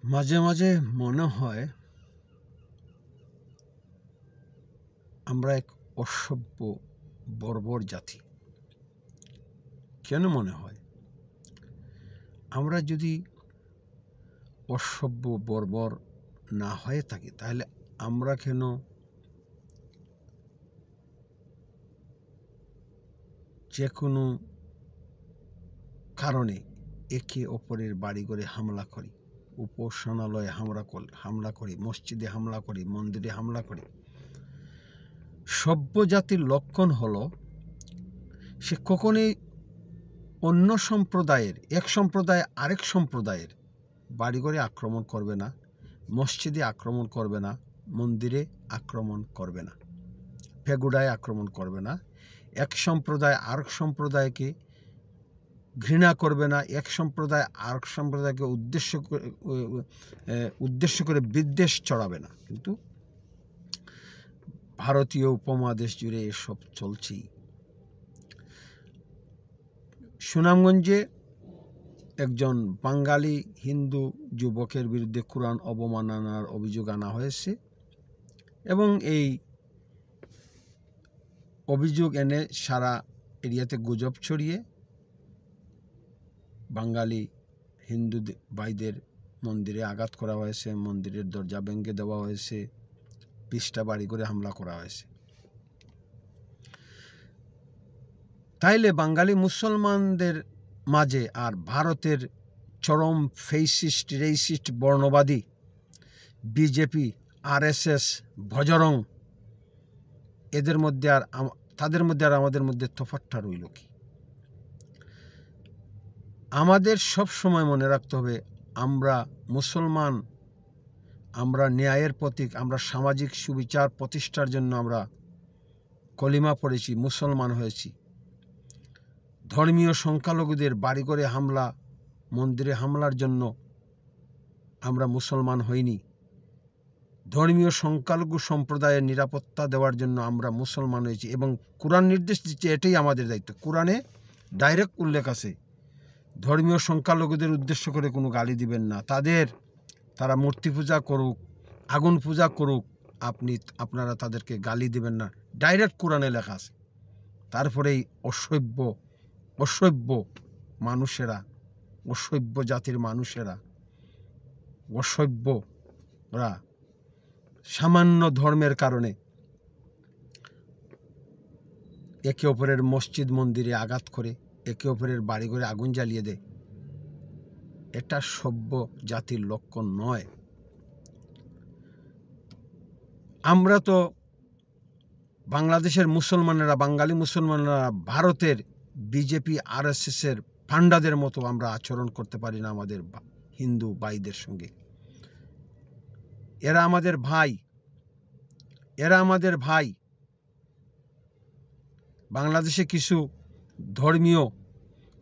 মাঝে মাঝে মনে হয় আমরা এক অসভ্য বর্বর জাতি। কেন মনে হয়? আমরা যদি অসভ্য বর্বর না হয়ে থাকি তাহলে আমরা কেন যে কোনো কারণে একে অপরের বাড়িঘরে হামলা করি, উপাসনালয়ে হামলা করি, মসজিদে হামলা করি, মন্দিরে হামলা করি? সভ্য জাতির লক্ষণ হলো সে কখনোই অন্য সম্প্রদায়ের, এক সম্প্রদায় আরেক সম্প্রদায়ের বাড়িঘরে আক্রমণ করবে না, মসজিদে আক্রমণ করবে না, মন্দিরে আক্রমণ করবে না, পেগুড়ায় আক্রমণ করবে না, এক সম্প্রদায় আরেক সম্প্রদায়কে ঘৃণা করবে না, এক সম্প্রদায় আরেক সম্প্রদায়কে উদ্দেশ্য করে বিদ্বেষ ছড়াবে না। কিন্তু ভারতীয় উপমহাদেশ জুড়ে এসব চলছেই। সুনামগঞ্জে একজন বাঙালি হিন্দু যুবকের বিরুদ্ধে কোরআন অবমাননার অভিযোগ আনা হয়েছে এবং এই অভিযোগ এনে সারা এরিয়াতে গুজব ছড়িয়ে বাঙালি হিন্দু ভাইদের মন্দিরে আঘাত করা হয়েছে, মন্দিরের দরজা ভেঙে দেওয়া হয়েছে, 20টা বাড়ি করে হামলা করা হয়েছে। তাইলে বাঙালি মুসলমানদের মাঝে আর ভারতের চরম ফেসিস্ট, রেসিস্ট, বর্ণবাদী বিজেপি, আরএসএস, বজরং এদের মধ্যে আর তাদের মধ্যে আর আমাদের মধ্যে তফাৎটা রইল কি? আমাদের সব সময় মনে রাখতে হবে আমরা মুসলমান, আমরা ন্যায়ের প্রতীক, আমরা সামাজিক সুবিচার প্রতিষ্ঠার জন্য আমরা কলিমা পড়েছি, মুসলমান হয়েছি। ধর্মীয় সংখ্যালঘুদের বাড়িঘরে হামলা, মন্দিরে হামলার জন্য আমরা মুসলমান হইনি। ধর্মীয় সংখ্যালঘু সম্প্রদায়ের নিরাপত্তা দেওয়ার জন্য আমরা মুসলমান হয়েছি এবং কোরআন নির্দেশ দিচ্ছে এটাই আমাদের দায়িত্ব। কোরআনে ডাইরেক্ট উল্লেখ আছে ধর্মীয় সংখ্যালঘুদের উদ্দেশ্য করে কোনো গালি দিবেন না, তারা মূর্তি পূজা করুক, আগুন পূজা করুক, আপনারা তাদেরকে গালি দিবেন না, ডাইরেক্ট কোরআনে লেখা আছে। তারপরেই অসভ্য মানুষেরা, অসভ্য জাতির মানুষেরা, অসভ্যরা সামান্য ধর্মের কারণে একে অপরের মসজিদ মন্দিরে আঘাত করে, একে অপরের বাড়িঘরে আগুন জ্বালিয়ে দেয়। এটা সভ্য জাতির লক্ষণ নয়। আমরা তো বাংলাদেশের মুসলমানেরা, বাঙালি মুসলমানেরা ভারতের বিজেপি, আরএসএস এর পান্ডাদের মতো আমরা আচরণ করতে পারি না আমাদের হিন্দু ভাইদের সঙ্গে। এরা আমাদের ভাই। বাংলাদেশে কিছু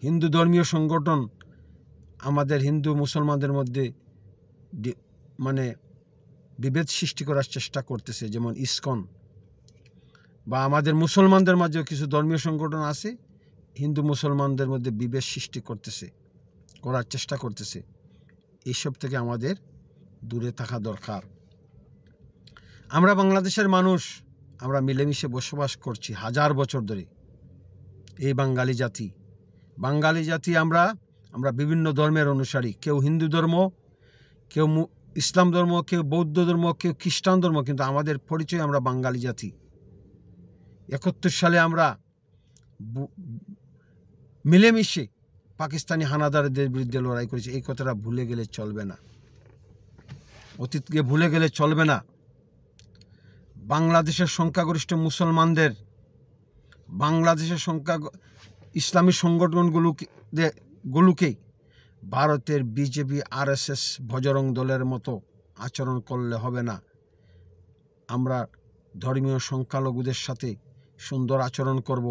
হিন্দু ধর্মীয় সংগঠন আমাদের হিন্দু মুসলমানদের মধ্যে বিভেদ সৃষ্টি করার চেষ্টা করতেছে, যেমন ইসকন, বা আমাদের মুসলমানদের মাঝেও কিছু ধর্মীয় সংগঠন আছে হিন্দু মুসলমানদের মধ্যে বিভেদ সৃষ্টি করার চেষ্টা করতেছে। এইসব থেকে আমাদের দূরে থাকা দরকার। আমরা বাংলাদেশের মানুষ, আমরা মিলেমিশে বসবাস করছি হাজার বছর ধরে। এই বাঙালি জাতি আমরা বিভিন্ন ধর্মের অনুসারী, কেউ হিন্দু ধর্ম, কেউ ইসলাম ধর্ম, কেউ বৌদ্ধ ধর্ম, কেউ খ্রিস্টান ধর্ম, কিন্তু আমাদের পরিচয় আমরা বাঙালি জাতি। 71 সালে আমরা মিলেমিশে পাকিস্তানি হানাদারদের বিরুদ্ধে লড়াই করেছি। এই কথাটা ভুলে গেলে চলবে না, অতীতকে ভুলে গেলে চলবে না। বাংলাদেশের সংখ্যাগরিষ্ঠ মুসলমানদের, বাংলাদেশের ইসলামী সংগঠনগুলোকে ভারতের বিজেপি, আরএসএস, বজরং দলের মতো আচরণ করলে হবে না। আমরা ধর্মীয় সংখ্যালঘুদের সাথে সুন্দর আচরণ করব।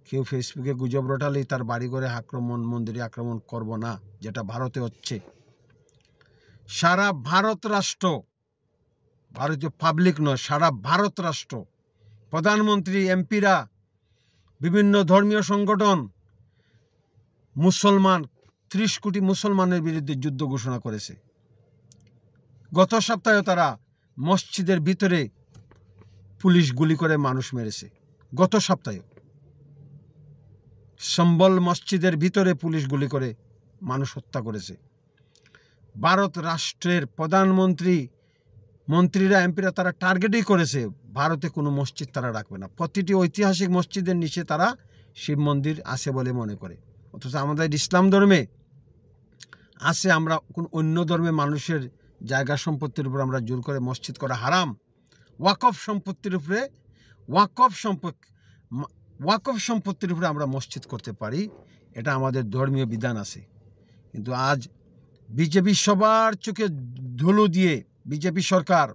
কেউ ফেসবুকে গুজব রটালেই তার বাড়িঘরে আক্রমণ, মন্দিরে আক্রমণ করব না, যেটা ভারতে হচ্ছে। সারা ভারত রাষ্ট্র, ভারতীয় পাবলিক নয়, সারা ভারত রাষ্ট্র, প্রধানমন্ত্রী, এমপিরা, বিভিন্ন ধর্মীয় সংগঠন 30 কোটি মুসলমানের বিরুদ্ধে যুদ্ধ ঘোষণা করেছে। গত সপ্তাহে তারা মসজিদের ভিতরে পুলিশ গুলি করে মানুষ মেরেছে। গত সপ্তাহে সম্বল মসজিদের ভিতরে পুলিশ গুলি করে মানুষ হত্যা করেছে। ভারত রাষ্ট্রের মন্ত্রীরা এমপিরা তারা টার্গেটই করেছে ভারতে কোনো মসজিদ তারা রাখবে না। প্রতিটি ঐতিহাসিক মসজিদের নিচে তারা শিব মন্দির আছে বলে মনে করে। অথচ আমাদের ইসলাম ধর্মে আছে, আমরা কোন অন্য ধর্মে মানুষের জায়গা সম্পত্তির উপর আমরা জোর করে মসজিদ করা হারাম। ওয়াকফ সম্পত্তির উপরে আমরা মসজিদ করতে পারি, এটা আমাদের ধর্মীয় বিধান আছে। কিন্তু আজ বিজেপি সবার চোখে ধুলো দিয়ে বিজেপি সরকার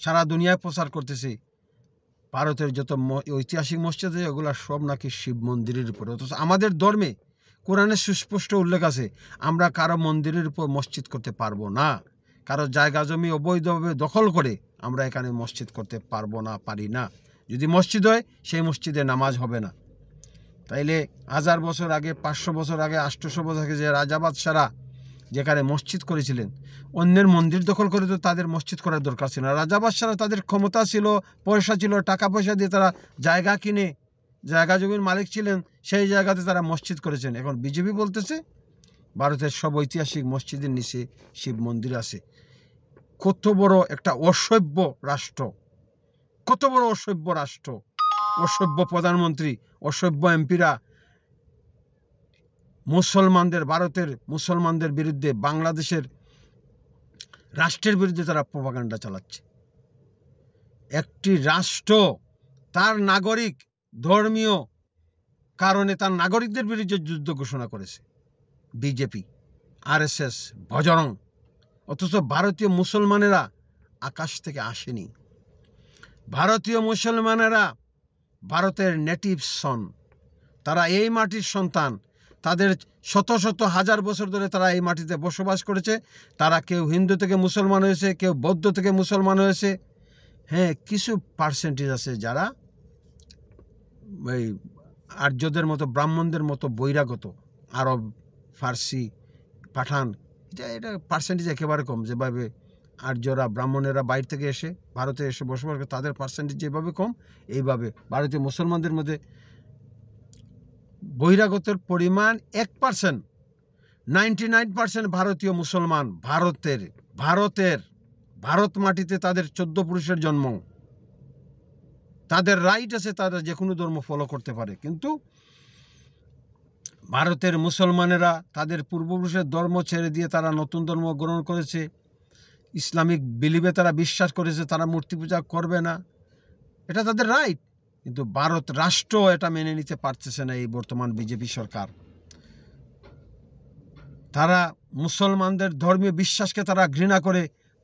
সারা দুনিয়ায় প্রচার করতেছে ভারতের যত ঐতিহাসিক মসজিদ আছে ওগুলো সব নাকি শিব মন্দিরের উপরে। অথচ আমাদের ধর্মে কোরআনে সুস্পষ্ট উল্লেখ আছে আমরা কারো মন্দিরের উপর মসজিদ করতে পারবো না। কারো জায়গা জমি অবৈধভাবে দখল করে আমরা এখানে মসজিদ করতে পারি না। যদি মসজিদ হয় সেই মসজিদে নামাজ হবে না। তাইলে 1000 বছর আগে, 500 বছর আগে, 800 বছর আগে যে রাজা বাদশারা যেখানে মসজিদ করেছিলেন, অন্যের মন্দির দখল করে তো তাদের মসজিদ করার দরকার ছিল না। রাজা বাদশারা তাদের ক্ষমতা ছিল, পয়সা ছিল, টাকা পয়সা দিয়ে তারা জায়গা কিনে জায়গা জমির মালিক ছিলেন, সেই জায়গাতে তারা মসজিদ করেছেন। এখন বিজেপি বলতেছে ভারতের সব ঐতিহাসিক মসজিদের নিচে শিব মন্দির আছে। কত বড় একটা অসভ্য রাষ্ট্র, কত বড় অসভ্য রাষ্ট্র, অসভ্য প্রধানমন্ত্রী, অসভ্য এমপিরা ভারতের মুসলমানদের বিরুদ্ধে, বাংলাদেশের রাষ্ট্রের বিরুদ্ধে তারা প্রপাগান্ডা চালাচ্ছে। একটি রাষ্ট্র তার নাগরিক ধর্মীয় কারণে তার নাগরিকদের বিরুদ্ধে যুদ্ধ ঘোষণা করেছে বিজেপি, আরএসএস, বজরং। অথচ ভারতীয় মুসলমানেরা আকাশ থেকে আসেনি। ভারতীয় মুসলমানেরা ভারতের নেটিভ সন, তারা এই মাটির সন্তান। তাদের শত শত হাজার বছর ধরে তারা এই মাটিতে বসবাস করেছে। তারা কেউ হিন্দু থেকে মুসলমান হয়েছে, কেউ বৌদ্ধ থেকে মুসলমান হয়েছে। হ্যাঁ, কিছু পার্সেন্টেজ আছে যারা ওই আর্যদের মতো, ব্রাহ্মণদের মতো বহিরাগত, আরব, ফার্সি, পাঠান, এটা পার্সেন্টেজ একেবারে কম। যেভাবে আর্যরা, ব্রাহ্মণেরা বাইরে থেকে এসে ভারতে এসে বসবাস করে, তাদের পার্সেন্টেজ যেভাবে কম, এইভাবে ভারতীয় মুসলমানদের মধ্যে বহিরাগতের পরিমাণ 1%। 99% ভারতীয় মুসলমান। ভারত মাটিতে তাদের 14 পুরুষের জন্ম, তাদের রাইট আছে, তারা যে কোনো ধর্ম ফলো করতে পারে। কিন্তু ভারতের মুসলমানেরা তাদের পূর্বপুরুষের ধর্ম ছেড়ে দিয়ে তারা নতুন ধর্ম গ্রহণ করেছে। ইসলামিক বিলিভে তারা বিশ্বাস করেছে, তারা মূর্তি পূজা করবে না, এটা তাদের রাইট। কিন্তু ভারত রাষ্ট্র এটা মেনে নিতে পারতেছে না, এই বর্তমান বিজেপি সরকার। তারা মুসলমানদের ধর্মীয় বিশ্বাসকে তারা ঘৃণা করে,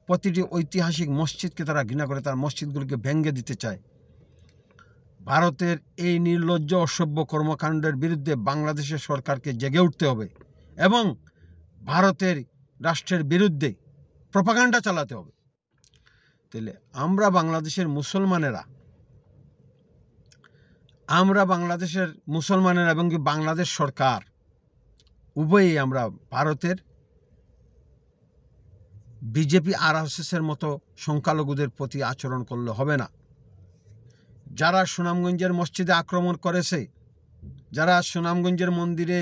প্রতিটি ঐতিহাসিক মসজিদকে তারা ঘৃণা করে, তার মসজিদগুলিকে ভেঙে দিতে চায়। ভারতের এই নির্লজ্জ অসভ্য কর্মকাণ্ডের বিরুদ্ধে বাংলাদেশের সরকারকে জেগে উঠতে হবে এবং ভারতের রাষ্ট্রের বিরুদ্ধে প্রপাগান্ডা চালাতে হবে। তাহলে আমরা বাংলাদেশের মুসলমানেরা এবং বাংলাদেশ সরকার উভয়ই আমরা ভারতের বিজেপি আরএসএসের মতো সংখ্যালঘুদের প্রতি আচরণ করলে হবে না। যারা সুনামগঞ্জের মসজিদে আক্রমণ করেছে, যারা সুনামগঞ্জের মন্দিরে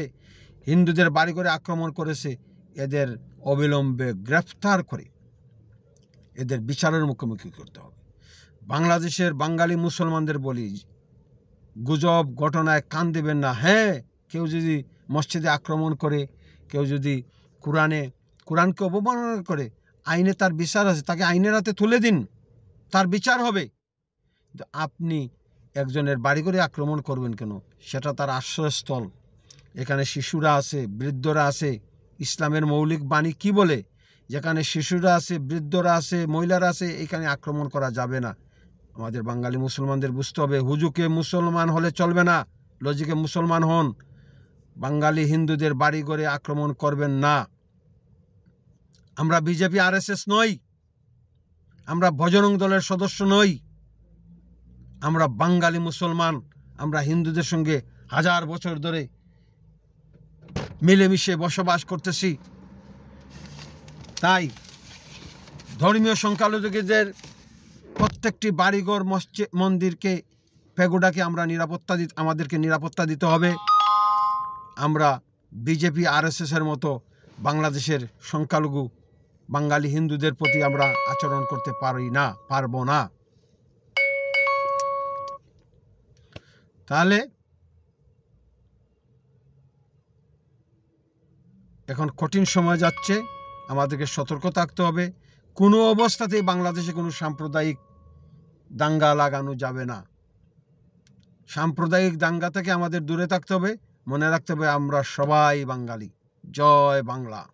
হিন্দুদের বাড়ি করে আক্রমণ করেছে, এদের অবিলম্বে গ্রেফতার করে এদের বিচারের মুখোমুখি করতে হবে। বাংলাদেশের বাঙালি মুসলমানদের বলি, গুজব ঘটনায় কান দেবেন না। হ্যাঁ, কেউ যদি মসজিদে আক্রমণ করে, কেউ যদি কোরআনকে অবমাননা করে, আইনে তার বিচার আছে, তাকে আইনের হাতে তুলে দিন, তার বিচার হবে। আপনি একজনের বাড়ি করে আক্রমণ করবেন কেন? সেটা তার আশ্রয়স্থল, এখানে শিশুরা আছে, বৃদ্ধরা আছে। ইসলামের মৌলিক বাণী কি বলে? যেখানে শিশুরা আছে, বৃদ্ধরা আছে, মহিলারা আছে, এখানে আক্রমণ করা যাবে না। আমাদের বাঙালি মুসলমানদের বুঝতে হবে, হুজুকে মুসলমান হলে চলবে না, লজিকে মুসলমান হন। বাঙালি হিন্দুদের বাড়ি করে আক্রমণ করবেন না। আমরা বিজেপি আরএসএস নই, আমরা বজরং দলের সদস্য নই, আমরা বাঙালি মুসলমান। আমরা হিন্দুদের সঙ্গে 1000 বছর ধরে মিলেমিশে বসবাস করতেছি। তাই ধর্মীয় সংখ্যালঘুদের প্রত্যেকটি বাড়িঘর, মসজিদ, মন্দিরকে, পেগোডাকে আমাদেরকে নিরাপত্তা দিতে হবে। আমরা বিজেপি RSS এর মতো বাংলাদেশের সংখ্যালঘু বাঙালি হিন্দুদের প্রতি আমরা আচরণ করতে পারবো না। তাহলে এখন কঠিন সময় যাচ্ছে, আমাদেরকে সতর্ক থাকতে হবে। কোনো অবস্থাতেই বাংলাদেশে কোনো সাম্প্রদায়িক দাঙ্গা লাগানো যাবে না। সাম্প্রদায়িক দাঙ্গা থেকে আমাদের দূরে থাকতে হবে। মনে রাখতে হবে আমরা সবাই বাঙালি। জয় বাংলা।